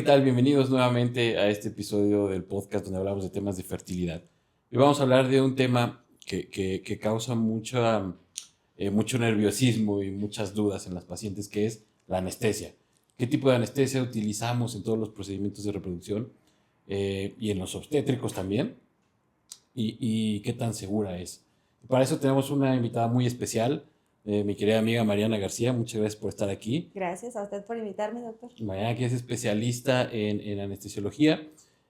tal? Bienvenidos nuevamente a este episodio del podcast donde hablamos de temas de fertilidad. Y vamos a hablar de un tema que causa mucho nerviosismo y muchas dudas en las pacientes, que es la anestesia. ¿Qué tipo de anestesia utilizamos en todos los procedimientos de reproducción y en los obstétricos también? ¿Y qué tan segura es? Para eso tenemos una invitada muy especial, mi querida amiga Mariana García. Muchas gracias por estar aquí. Gracias a usted por invitarme, doctor. Mariana, que es especialista en anestesiología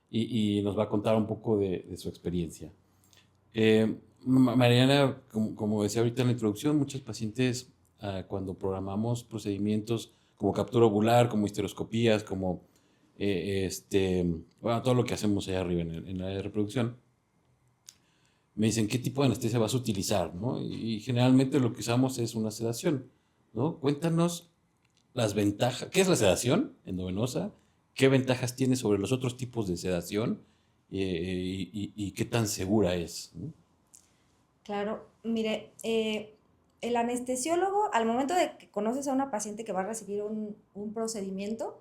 y nos va a contar un poco de su experiencia. Mariana, como decía ahorita en la introducción, muchos pacientes cuando programamos procedimientos como captura ovular, como histeroscopías, como todo lo que hacemos allá arriba en la reproducción, me dicen qué tipo de anestesia vas a utilizar, ¿no? Y generalmente lo que usamos es una sedación, ¿no? Cuéntanos las ventajas. ¿Qué es la sedación endovenosa? ¿Qué ventajas tiene sobre los otros tipos de sedación? Y qué tan segura es, ¿no? Claro, mire, el anestesiólogo, al momento de que conoces a una paciente que va a recibir un procedimiento,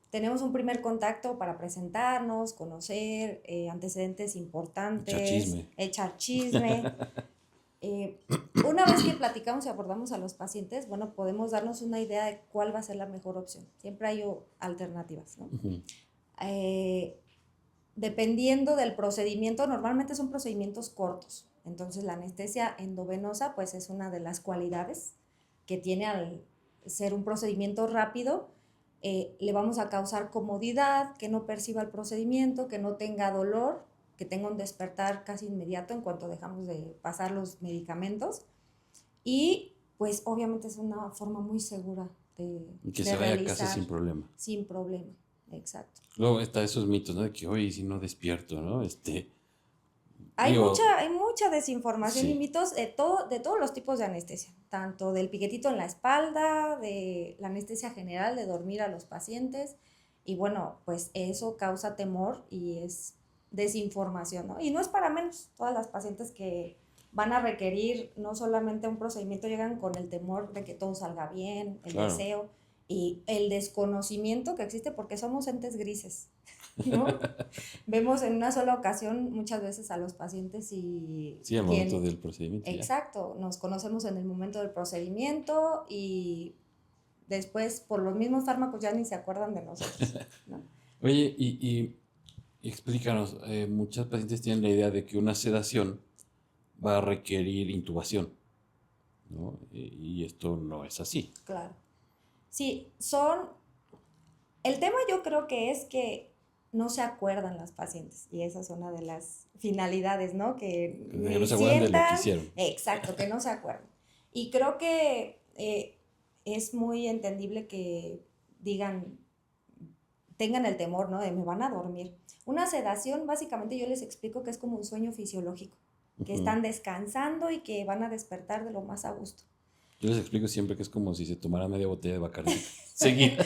tenemos un primer contacto para presentarnos, conocer antecedentes importantes, echar chisme. Una vez que platicamos y abordamos a los pacientes, bueno, podemos darnos una idea de cuál va a ser la mejor opción. Siempre hay alternativas, ¿no? Uh-huh. Dependiendo del procedimiento, normalmente son procedimientos cortos. Entonces, la anestesia endovenosa, pues, es una de las cualidades que tiene al ser un procedimiento rápido. Le vamos a causar comodidad, que no perciba el procedimiento, que no tenga dolor, que tenga un despertar casi inmediato en cuanto dejamos de pasar los medicamentos. Y, pues, obviamente es una forma muy segura que se vaya a casa sin problema. Sin problema, exacto. Luego está esos mitos, ¿no? De que, oye, si no despierto, ¿no? Hay mucha desinformación, sí, y mitos de todos los tipos de anestesia, tanto del piquetito en la espalda, de la anestesia general, de dormir a los pacientes, y bueno, pues eso causa temor y es desinformación, ¿no? Y no es para menos, todas las pacientes que van a requerir no solamente un procedimiento llegan con el temor de que todo salga bien, el Claro. deseo y el desconocimiento que existe porque somos entes grises, ¿no? Vemos en una sola ocasión muchas veces a los pacientes y... Sí, al momento del procedimiento. Exacto, ya. Nos conocemos en el momento del procedimiento y después por los mismos fármacos ya ni se acuerdan de nosotros, ¿no? Oye, y explícanos, muchas pacientes tienen la idea de que una sedación va a requerir intubación, ¿no? Y esto no es así. Claro. Sí, el tema yo creo que es que no se acuerdan las pacientes y esa es una de las finalidades, ¿no? Que no se acuerdan de lo que hicieron. Exacto, que no se acuerdan. Y creo que es muy entendible que tengan el temor, ¿no? De me van a dormir. Una sedación, básicamente yo les explico que es como un sueño fisiológico, que están descansando y que van a despertar de lo más a gusto. Yo les explico siempre que es como si se tomara media botella de Bacardí seguida.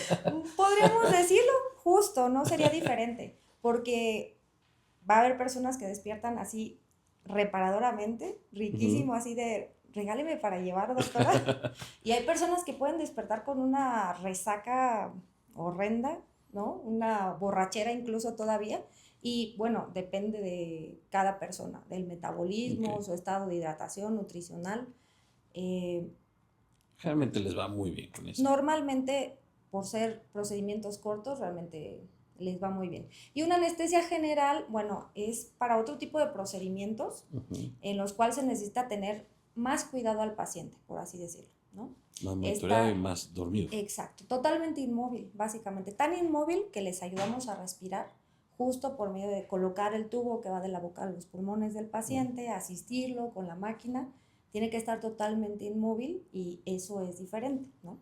Podríamos decirlo justo, no sería diferente, porque va a haber personas que despiertan así reparadoramente, riquísimo, así de regáleme para llevar, doctora. Y hay personas que pueden despertar con una resaca horrenda, ¿no? Una borrachera incluso todavía. Y bueno, depende de cada persona, del metabolismo, su estado de hidratación, nutricional. Realmente les va muy bien con eso. Normalmente, por ser procedimientos cortos, realmente les va muy bien. Y una anestesia general, bueno, es para otro tipo de procedimientos en los cuales se necesita tener más cuidado al paciente, por así decirlo, ¿no? Más monitoreado y más dormido. Exacto, totalmente inmóvil, básicamente. Tan inmóvil que les ayudamos a respirar justo por medio de colocar el tubo que va de la boca a los pulmones del paciente, asistirlo con la máquina. Tiene que estar totalmente inmóvil y eso es diferente, ¿no?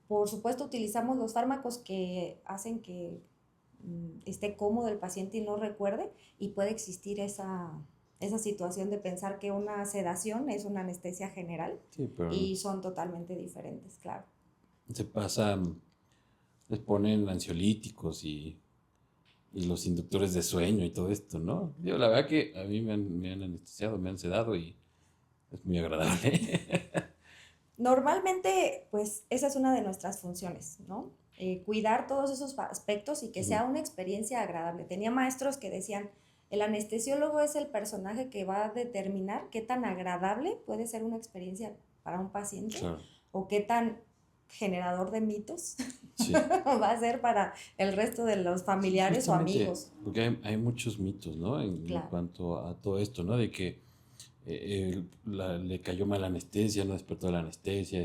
Por supuesto, utilizamos los fármacos que hacen que esté cómodo el paciente y no recuerde, y puede existir esa situación de pensar que una sedación es una anestesia general, sí, pero y son totalmente diferentes, claro. Se pasan, les ponen ansiolíticos y los inductores de sueño y todo esto, ¿no? Yo la verdad que a mí me han anestesiado, me han sedado y es muy agradable. Normalmente, pues, esa es una de nuestras funciones, ¿no? cuidar todos esos aspectos y que sea una experiencia agradable. Tenía maestros que decían, el anestesiólogo es el personaje que va a determinar qué tan agradable puede ser una experiencia para un paciente, claro, o qué tan generador de mitos, sí, va a ser para el resto de los familiares o amigos. Porque hay muchos mitos, ¿no? Claro. En cuanto a todo esto, ¿no? De que le cayó mal la anestesia, no despertó la anestesia,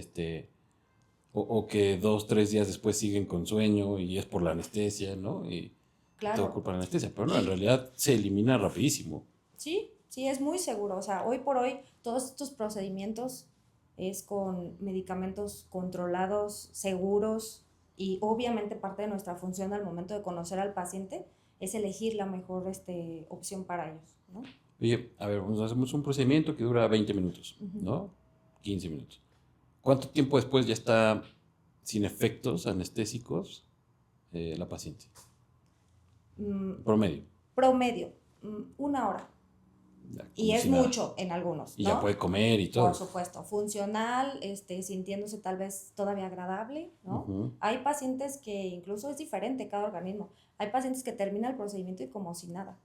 o que 2-3 días después siguen con sueño y es por la anestesia, ¿no? Y claro, todo culpa de la anestesia, pero no, en realidad se elimina rapidísimo. Sí, sí, es muy seguro. O sea, hoy por hoy todos estos procedimientos es con medicamentos controlados, seguros, y obviamente parte de nuestra función al momento de conocer al paciente es elegir la mejor opción para ellos, ¿no? Oye, a ver, hacemos un procedimiento que dura 20 minutos, ¿no? 15 minutos. ¿Cuánto tiempo después ya está sin efectos anestésicos la paciente? Promedio. Promedio, 1 hora. Ya, y es mucho en algunos, ¿no? Y ya puede comer y todo. Por supuesto, funcional, sintiéndose tal vez todavía agradable, ¿no? Hay pacientes que incluso es diferente cada organismo. Hay pacientes que terminan el procedimiento y como si nada.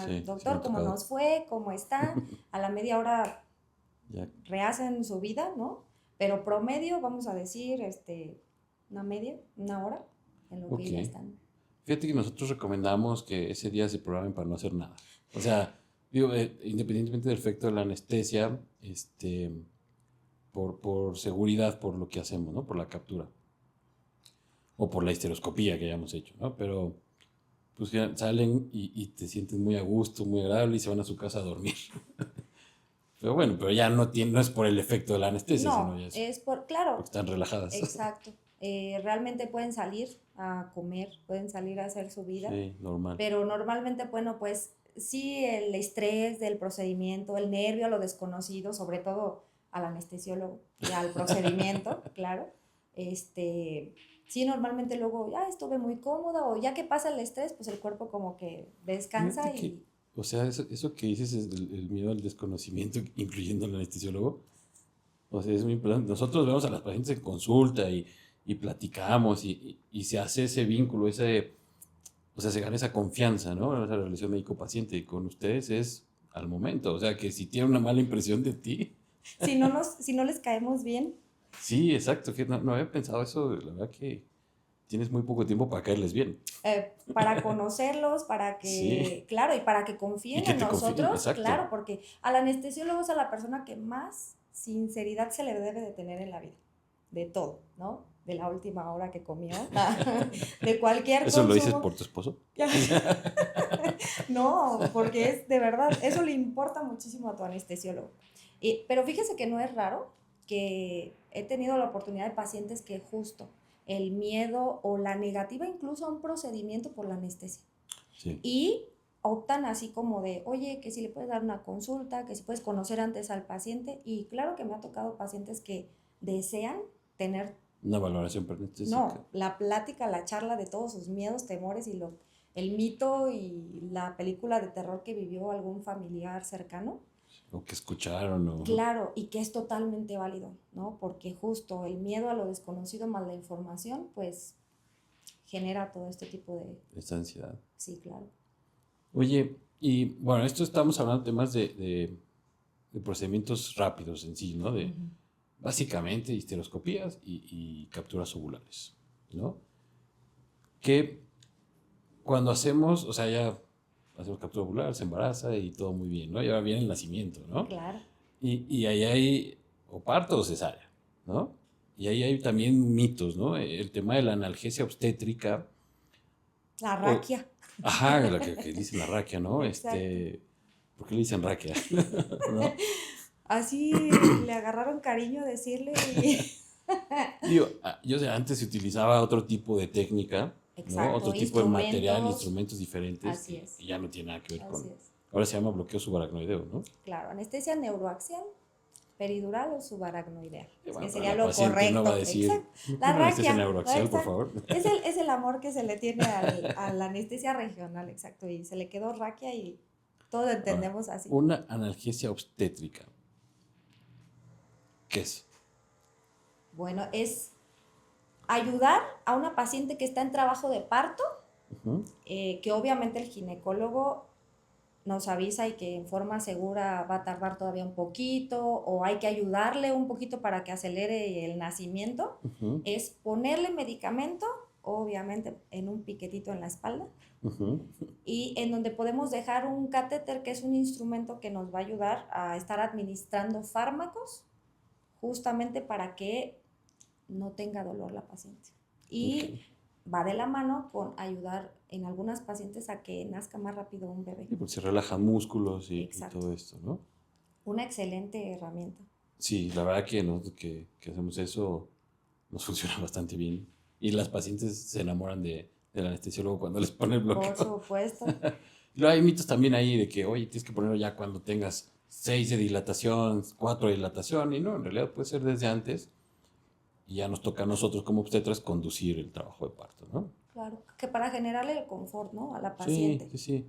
Sí, doctor, ¿cómo nos fue? ¿Cómo está? A la media hora ya rehacen su vida, ¿no? Pero promedio, vamos a decir, una hora en lo que ya están. Fíjate que nosotros recomendamos que ese día se programen para no hacer nada. O sea, digo, independientemente del efecto de la anestesia, por seguridad, por lo que hacemos, ¿no? Por la captura. O por la histeroscopía que hayamos hecho, ¿no? Pero pues ya salen y te sientes muy a gusto, muy agradable y se van a su casa a dormir. Pero bueno, pero ya no es por el efecto de la anestesia, no, sino ya es por, claro. Porque están relajadas. Exacto. Realmente pueden salir a comer, pueden salir a hacer su vida. Sí, normal. Pero normalmente, bueno, pues sí, el estrés del procedimiento, el nervio a lo desconocido, sobre todo al anestesiólogo y al procedimiento, claro. Sí, normalmente luego ya estuve muy cómoda o ya que pasa el estrés, pues el cuerpo como que descansa y... O sea, eso que dices es el miedo al desconocimiento, incluyendo al anestesiólogo. O sea, es muy importante. Nosotros vemos a las pacientes en consulta y platicamos y se hace ese vínculo, o sea, se gana esa confianza, ¿no? Esa relación médico-paciente. Y con ustedes es al momento. O sea, que si tienen una mala impresión de ti. Si no les caemos bien. Sí, exacto. Que no había pensado eso. La verdad que tienes muy poco tiempo para caerles bien. Para conocerlos, para que, sí, claro, y para que confíen en nosotros, claro, porque al anestesiólogo es a la persona que más sinceridad se le debe de tener en la vida, de todo, ¿no? De la última hora que comió, de cualquier ¿Eso consumo. ¿Lo dices por tu esposo? No, porque es de verdad, eso le importa muchísimo a tu anestesiólogo. Pero fíjese que no es raro que he tenido la oportunidad de pacientes que justo el miedo o la negativa incluso a un procedimiento por la anestesia. Sí. Y optan así como de, oye, que si le puedes dar una consulta, que si puedes conocer antes al paciente. Y claro que me ha tocado pacientes que desean tener... Una valoración anestésica. No, la plática, la charla de todos sus miedos, temores y el mito y la película de terror que vivió algún familiar cercano. O que escucharon. O... Claro, y que es totalmente válido, ¿no? Porque justo el miedo a lo desconocido más la información, pues genera todo este tipo de... Esta ansiedad. Sí, claro. Oye, y bueno, esto estamos hablando de temas de procedimientos rápidos en sí, ¿no? De básicamente histeroscopías y capturas ovulares, ¿no? Que cuando hacemos, o sea, ya hacemos captura ovular, se embaraza y todo muy bien, ¿no? Y ahora viene el nacimiento, ¿no? Claro. Y ahí hay o parto o cesárea, ¿no? Y ahí hay también mitos, ¿no? El tema de la analgesia obstétrica. La raquia. Ajá, la que dicen la raquia, ¿no? Exacto. ¿Por qué le dicen raquia? ¿No? Así le agarraron cariño a decirle. Digo, yo sé, antes se utilizaba otro tipo de técnica, exacto, ¿no? Otro tipo de material, instrumentos diferentes. Así es. Y ya no tiene nada que ver así con... Es. Ahora se llama bloqueo subaracnoideo, ¿no? Claro, anestesia neuroaxial, peridural o subaracnoidea. Bueno, que sería lo correcto. No va a decir, la raquia. Anestesia neuroaxial, por favor. Es el amor que se le tiene a la anestesia regional, exacto. Y se le quedó raquia y todo entendemos así. Una analgesia obstétrica. ¿Qué es? Bueno, es ayudar a una paciente que está en trabajo de parto, Ujú. que obviamente el ginecólogo nos avisa y que en forma segura va a tardar todavía un poquito o hay que ayudarle un poquito para que acelere el nacimiento, Ujú. es ponerle medicamento, obviamente en un piquetito en la espalda, Ujú. y en donde podemos dejar un catéter, que es un instrumento que nos va a ayudar a estar administrando fármacos justamente para que no tenga dolor la paciente. Ok. Y va de la mano con ayudar en algunas pacientes a que nazca más rápido un bebé. Sí, porque se relajan músculos y Exacto. todo esto, ¿no? Una excelente herramienta. Sí, la verdad que nosotros que hacemos eso nos funciona bastante bien. Y las pacientes se enamoran del anestesiólogo cuando les pone el Por bloqueo. supuesto. Luego hay mitos también ahí de que, oye, tienes que ponerlo ya cuando tengas 6 de dilatación, 4 de dilatación, y no, en realidad puede ser desde antes, y ya nos toca a nosotros como obstetras conducir el trabajo de parto, ¿no? Claro, que para generarle el confort, ¿no? A la Sí, paciente. sí, sí.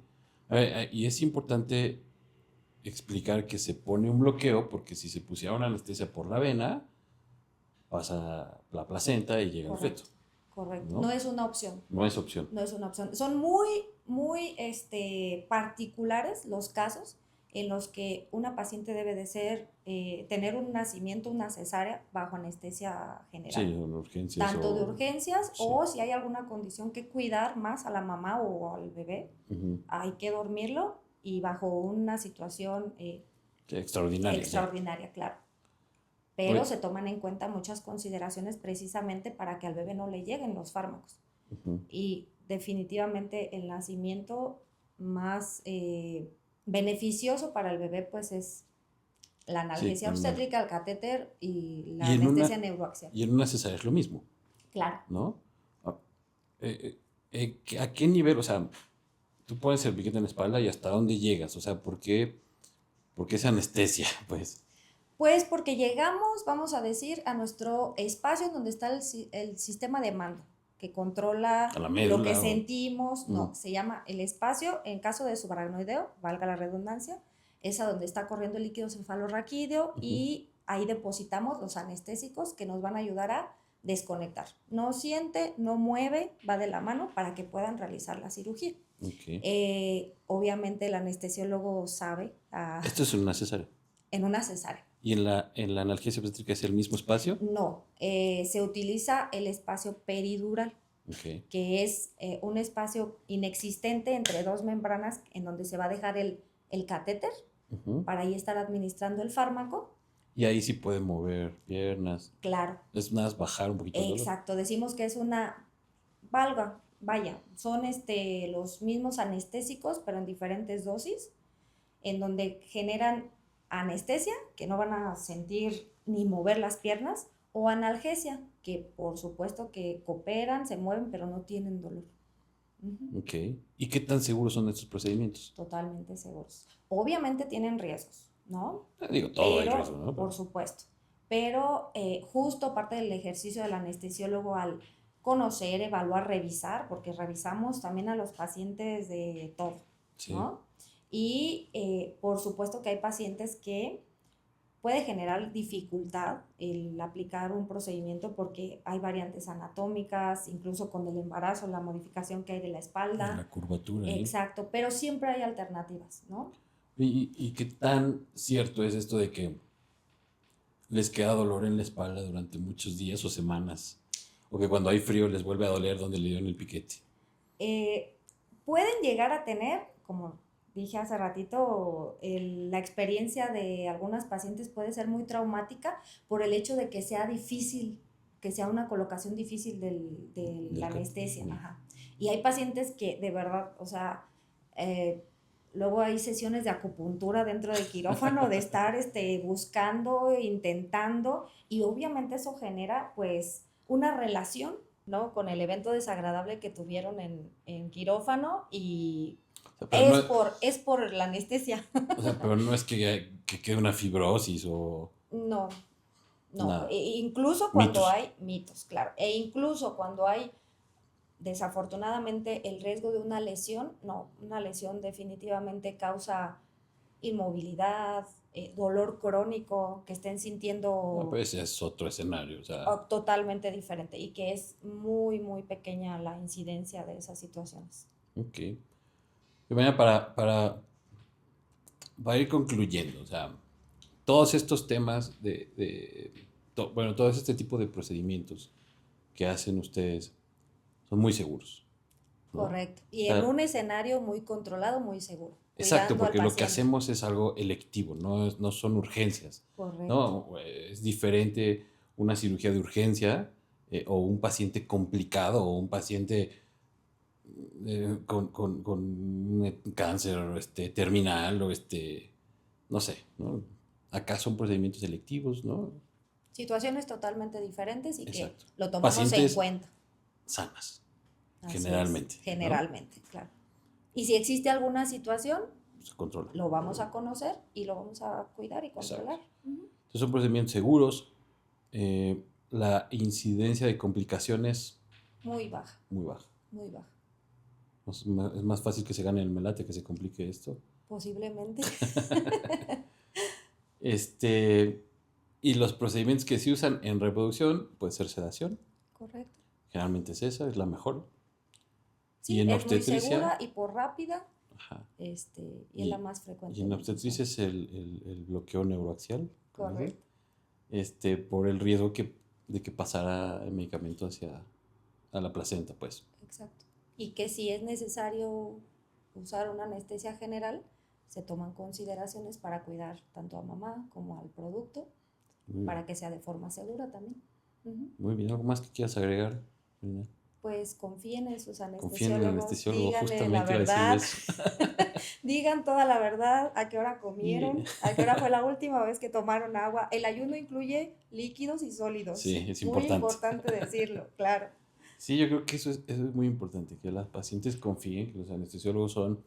Y es importante explicar que se pone un bloqueo porque si se pusiera una anestesia por la vena, pasa la placenta y llega el feto, Correcto, correcto. No ¿no? es una opción. No es opción. No es una opción. Son muy, muy particulares los casos en los que una paciente debe de ser, tener un nacimiento, una cesárea bajo anestesia Sí, general. son urgencias Tanto de urgencias sí. o si hay alguna condición que cuidar más a la mamá o al bebé, Ujú. hay que dormirlo y bajo una situación Sí, extraordinaria. extraordinaria, claro. Pero Oye, se toman en cuenta muchas consideraciones precisamente para que al bebé no le lleguen los fármacos. ujú. Y definitivamente el nacimiento más beneficioso para el bebé pues es la Sí, analgesia obstétrica, el catéter y la y anestesia neuroaxial. y en una cesárea es lo mismo, Claro. ¿no? Ah, ¿A qué nivel? O sea, tú pones el piquete en la espalda y hasta dónde llegas. O sea, por qué esa anestesia? Pues, Pues porque llegamos, vamos a decir, a nuestro espacio donde está el sistema de mando, que controla a la lo que médula o... sentimos. No, Ujú, se llama el espacio, en caso de subaracnoideo, valga la redundancia, es a donde está corriendo el líquido cefalorraquídeo ujú. y ahí depositamos los anestésicos que nos van a ayudar a desconectar. No siente, no mueve, va de la mano para que puedan realizar la cirugía. Ok. Obviamente el anestesiólogo sabe Esto es una cesárea. en una cesárea. ¿Y en la analgesia obstétrica es el mismo espacio? No, se utiliza el espacio peridural, Ok. que es un espacio inexistente entre dos membranas en donde se va a dejar el catéter Ujú. para ahí estar administrando el fármaco. Y ahí sí puede mover piernas. Claro, Es nada más bajar un poquito el dolor. exacto. Decimos que es una vaya, son los mismos anestésicos, pero en diferentes dosis, en donde generan anestesia, que no van a sentir ni mover las piernas, o analgesia, que por supuesto que cooperan, se mueven, pero no tienen dolor. Ujú. Ok. ¿Y qué tan seguros son estos procedimientos? Totalmente seguros. Obviamente tienen riesgos, ¿no? Digo, todo hay riesgo, Pero, ¿no? por supuesto. Pero justo parte del ejercicio del anestesiólogo al conocer, evaluar, revisar, porque revisamos también a los pacientes de todo, Sí. ¿no? Y por supuesto que hay pacientes que puede generar dificultad el aplicar un procedimiento porque hay variantes anatómicas, incluso con el embarazo, la modificación que hay de la espalda. La curvatura ahí. Exacto, pero siempre hay alternativas, ¿no? ¿Y qué tan cierto es esto de que les queda dolor en la espalda durante muchos días o semanas? O que cuando hay frío les vuelve a doler donde le dieron el piquete. Eh, Pueden llegar a tener, como dije hace ratito, la experiencia de algunas pacientes puede ser muy traumática por el hecho de que sea difícil, que sea una colocación difícil de la anestesia. Ajá. Y hay pacientes que de verdad, o sea, luego hay sesiones de acupuntura dentro del quirófano, de estar buscando, intentando, y obviamente eso genera pues una relación, ¿no? Con el evento desagradable que tuvieron en quirófano y O sea, pero no, es por la anestesia. o sea, pero no es que quede una fibrosis o No, no. nada. Incluso cuando Mitos. hay mitos, claro. E incluso cuando hay desafortunadamente el riesgo de una lesión, no, una lesión definitivamente causa inmovilidad, dolor crónico, que estén sintiendo Pues es otro escenario, o sea, totalmente diferente y que es muy, muy pequeña la incidencia de esas situaciones. ok. Y bueno, para ir concluyendo, o sea, todos estos temas bueno, todo este tipo de procedimientos que hacen ustedes son muy seguros, ¿no? O Correcto. Y en sea, un escenario muy controlado, muy seguro, exacto, cuidando al porque lo que paciente. hacemos es algo electivo, no son urgencias, Correcto. ¿no? Es diferente una cirugía de urgencia o un paciente complicado o un paciente con un cáncer terminal o no sé, ¿no? Acá son procedimientos selectivos, ¿no? Situaciones totalmente diferentes y que Exacto. lo tomamos en Pacientes cuenta. sanas, Así es, generalmente, ¿no? generalmente, claro. Y si existe alguna situación, Se controla. lo vamos a conocer y lo vamos a cuidar y Exacto. controlar. Ujú. Entonces son procedimientos seguros. La incidencia de complicaciones Muy baja, muy baja. muy baja. Es más fácil que se gane el melate que se complique esto. Posiblemente. Y los procedimientos que se usan en reproducción puede ser sedación. Correcto. Generalmente es esa, es la mejor. Y Sí, en es muy obstetricia, segura y por rápida, ajá. y es la más frecuente. Y en de obstetricia usar. es el bloqueo neuroaxial. Correcto. Por el riesgo de que pasara el medicamento a la placenta, pues. Exacto. Y que si es necesario usar una anestesia general, se toman consideraciones para cuidar tanto a mamá como al producto, Muy para bien. que sea de forma segura también. Ujú. Muy bien. ¿Algo más que quieras agregar, Marina? Pues confíen en sus Confía en el anestesiólogos, anestesiólogo, díganle la justamente iba a decir verdad, eso. digan toda la verdad, a qué hora Y, comieron, a qué hora fue la última vez que tomaron agua. El ayuno incluye líquidos y sólidos. sí, es Muy importante. importante decirlo, claro. Sí, yo creo que eso es muy importante, que las pacientes confíen, que los anestesiólogos son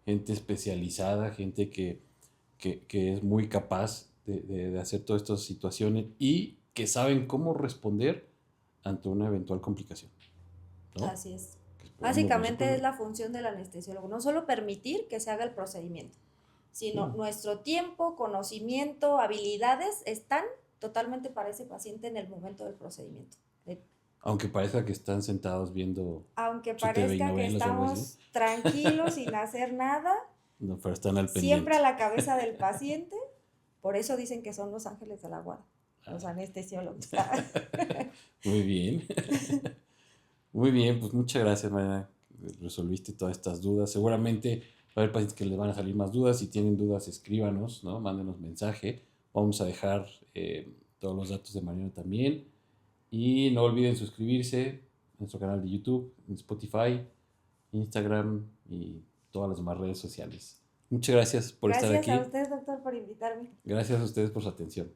gente especializada, gente que es muy capaz de hacer todas estas situaciones y que saben cómo responder ante una eventual complicación, ¿no? Así es. Que esperemos no se Básicamente es presente. la función del anestesiólogo, no solo permitir que se haga el procedimiento, sino Sí. nuestro tiempo, conocimiento, habilidades están totalmente para ese paciente en el momento del procedimiento. Aunque parezca que están sentados viendo Aunque su TV y parezca que novelas o algo así, estamos tranquilos sin hacer nada, no, pero están al siempre pendiente. a la cabeza del paciente, por eso dicen que son los ángeles de la guarda, los Ah. anestesiólogos. Muy bien. Muy bien, pues muchas gracias, Mariana. Resolviste todas estas dudas. Seguramente va a haber pacientes que les van a salir más dudas. Si tienen dudas, escríbanos, ¿no? Mándenos mensaje. Vamos a dejar todos los datos de Mariana también. Y no olviden suscribirse a nuestro canal de YouTube, en Spotify, Instagram y todas las demás redes sociales. Muchas gracias por estar Gracias a aquí. usted, doctor, por invitarme. Gracias a ustedes por su atención.